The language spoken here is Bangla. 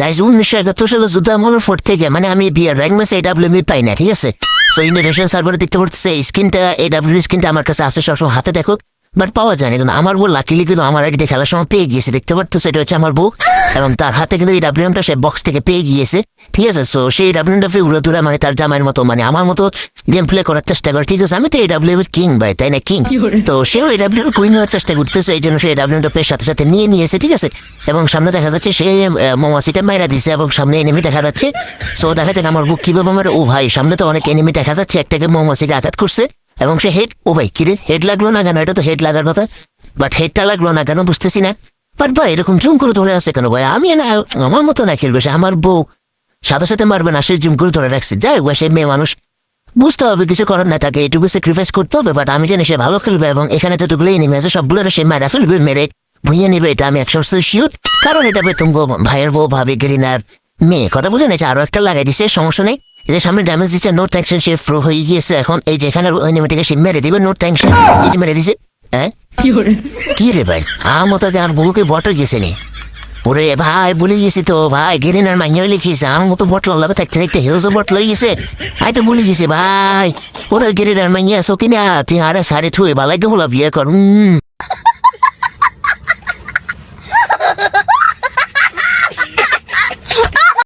গাইজ 1971 সালে যুদ্ধ আমলের পর থেকে মানে আমি বিয়ার র্যাঙ্ক ম্যাচে AWM পাই না, ঠিক আছে? সো ইন্টারন্যাশনাল সার্ভারে দেখতে পাচ্ছি স্কিনটা AWM স্কিনটা আমার কাছে আছে সবসময় হাতে দেখো, বাট পাওয়া যায় না। কিন্তু আমার বউ লাকিলি কিন্তু আমার আগে খেলার সময় পেয়ে গিয়েছে, দেখতে পাচ্ছ সেটা হচ্ছে আমার বউ, এবং তার হাতে কিন্তু AWMটা সে বক্স থেকে পেয়ে গিয়েছে, ঠিক আছে? সো সেই AWMটা উড়ে দূরে মানে তার জামাইয়ের মতো মানে আমার মতো গেম প্লে করার চেষ্টা করে, ঠিক আছে? আমি তো AWM এর কিং ভাই, তাই না? কিং। তো সেও AWM কুইন হওয়ার চেষ্টা করতেছে, এই জন্য সে AWMটা পেয়ে সাথে সাথে নিয়ে নিয়েছে, ঠিক আছে? এবং সামনে দেখা যাচ্ছে সে মৌমাছিটা মাইরা দিছে এবং সামনে এনিমি দেখা যাচ্ছে। সো দেখা যাক আমার বুক কিভাবে আমার, ও ভাই সামনে তো অনেক এনিমি দেখা যাচ্ছে, একটাকে মৌমাছিকে আঘাত করছে এবং সে হেড, ও ভাই কিরে হেড লাগলো না কেন? এটা তো হেড লাগার কথা, বাট হেডটা লাগলো না কেন বুঝতেছি না। বাট ভাই এরকম জুম করে ধরে আছে কেন ভাই? আমি না আমার মতো না খেলবে সে, আমার বউ সাথে সাথে মারবে না, সে জুম করে ধরে রাখছে। যাই হোক সে মেয়ে মানুষ, বুঝতে হবে কিছু করার না, তাকে এটুকু স্যাক্রিফাইস করতে হবে। বাট আমি জানি সে ভালো খেলবে এবং এখানে যতগুলো এনিমি আছে সবগুলো সে মারা ফেলবে, মেরে ভুইয়ে নেবে, এটা আমি 100% শিওর। কারণ এটা বেতন ভাইয়ের বউ ভাবি গ্রিনার মেয়ে, কথা বুঝে নিয়েছে। আরো একটা লাগাই দিছে, সমস্যা নেই। এদের সামনে ড্যামেজ দিচ্ছে, নো টেনশন, সে প্রো হয়ে গিয়েছে এখন। এই যে এখানে এনিমিটাকে সে মেরে দিবে, নো টেনশন, এই যে মেরে দিছে। হ্যাঁ কি রে ভাই আমার মতো আর বউকে বট গেছে নি? ওরে ভাই ভুলে গেছি তো ভাই, গেরিনার মাইয়া লিখিয়েছে আমার মতো বটল লাগে থাকতে থাকতে হেউজও বট লই গেছে। আই তো ভুলে গেছি ভাই, ওরা গেরিনার মাইয়া সকিনা তুই আরে সারে থুয়ে বালাই হলো বিয়ে কর।